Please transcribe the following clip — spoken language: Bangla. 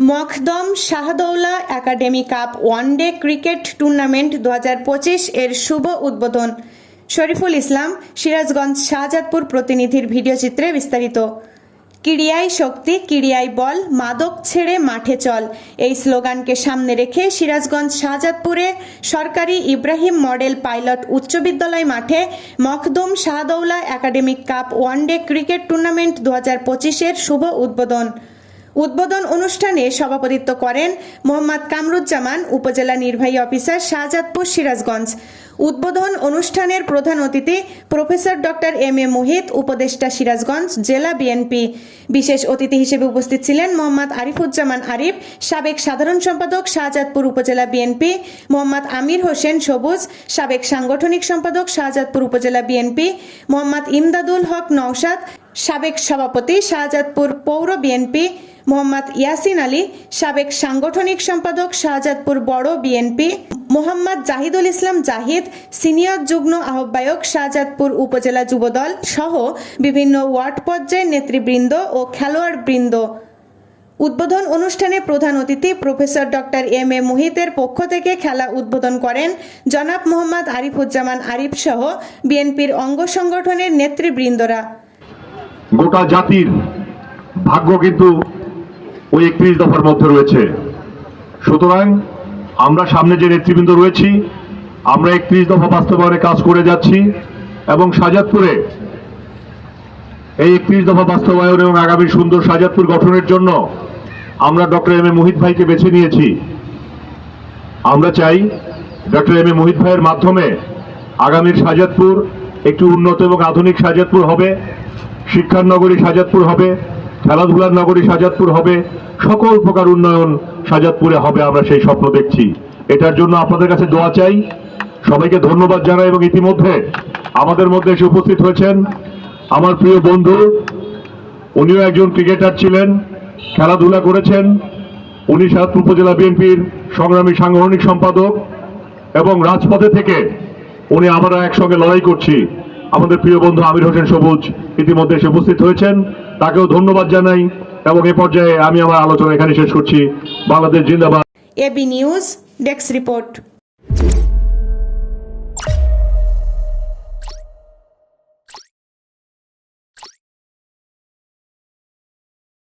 মখদম Shahdaula academy cup one day cricket tournament 2025 এর শুভ উদ্বোধন। শরীফুল ইসলাম, সিরাজগঞ্জ শাহজাদপুর প্রতিনিধির ভিডিও চিত্রে বিস্তারিত। ক্রীড়াই শক্তি, ক্রীড়াই বল, মাদক ছেড়ে মাঠে চল, এই স্লোগানকে সামনে রেখে সিরাজগঞ্জ শাহজাদপুরে সরকারি ইব্রাহিম মডেল পাইলট উচ্চ বিদ্যালয় মাঠে Makhdum Shahdaula academic cup one day cricket tournament 2025 এর শুভ উদ্বোধন অনুষ্ঠানে সভাপতিত্ব করেন মোহাম্মদ কামরুজ্জামান, উপজেলা নির্বাহী অফিসার, শাহজাদপুর, সিরাজগঞ্জ। উদ্বোধন অনুষ্ঠানের প্রধান অতিথি professor doctor M A Muhith, উপদেষ্টা, সিরাজগঞ্জ জেলা বিএনপি। বিশেষ অতিথি হিসেবে উপস্থিত ছিলেন মোহাম্মদ আরিফুজ্জামান আরিফ, সাবেক সাধারণ সম্পাদক, শাহজাদপুর উপজেলা বিএনপি, মোহাম্মদ আমির হোসেন সবুজ, সাবেক সাংগঠনিক সম্পাদক, শাহজাদপুর উপজেলা বিএনপি, মোহাম্মদ ইমদাদুল হক নওশাদ, সাবেক সভাপতি, শাহজাদপুর পৌর বিএনপি, মোহাম্মদ ইয়াসিন আলী, সাবেক সাংগঠনিক সম্পাদক, শাহজাদপুর বড় বিএনপি, মোহাম্মদ জাহিদুল ইসলাম জাহিদ, সিনিয়র যুগ্ম আহ্বায়ক, শাহজাদপুর উপজেলা যুবদল সহ বিভিন্ন ওয়ার্ড পর্যায়ের নেতৃবৃন্দ ও খেলোয়াড়বৃন্দ। উদ্বোধন অনুষ্ঠানে প্রধান অতিথি প্রফেসর ডক্টর এম এ মুহিতের পক্ষ থেকে খেলা উদ্বোধন করেন জনাব মোহাম্মদ আরিফুজ্জামান আরিফ সহ বিএনপির অঙ্গ সংগঠনের নেতৃবৃন্দরা। গোটা জাতির ভাগ্য কিন্তু ওই 31 দফার মধ্যে রয়েছে। সুতরাং আমরা সামনে যে নেতৃবৃন্দ রয়েছি, আমরা 31 দফা বাস্তবায়নে কাজ করে যাচ্ছি এবং শাহজাদপুরে এই 31 দফা বাস্তবায়ন এবং আগামী সুন্দর শাহজাদপুর গঠনের জন্য আমরা ডক্টর এম এ মুহিত ভাইকে বেছে নিয়েছি। আমরা চাই ডক্টর এম এ মুহিত ভাইয়ের মাধ্যমে আগামীর শাহজাদপুর একটি উন্নত এবং আধুনিক শাহজাদপুর হবে, শিক্ষার নগরী শাহজাদপুর হবে, খেলাধুলার নগরী শাহজাদপুর হবে, সকল প্রকার উন্নয়ন শাহজাদপুরে হবে। আমরা সেই স্বপ্ন দেখছি। এটার জন্য আপনাদের কাছে দোয়া চাই। সবাইকে ধন্যবাদ জানাই এবং ইতিমধ্যে আমাদের মধ্যে এসে উপস্থিত হয়েছেন আমার প্রিয় বন্ধু, উনিও একজন ক্রিকেটার ছিলেন, খেলাধুলা করেছেন। উনি শাহজাদপুর উপজেলা বিএনপির সংগ্রামী সাংগঠনিক সম্পাদক এবং রাজপথে থেকে উনি আমরা একসঙ্গে লড়াই করছি। আমাদের প্রিয় বন্ধু আমির হোসেন সবুজ ইতিমধ্যে এসে উপস্থিত হয়েছেন, তাকেও ধন্যবাদ জানাই এবং এ পর্যায়ে আমি আমার আলোচনা এখানে শেষ করছি। বাংলাদেশ জিন্দাবাদ। AB news desk report.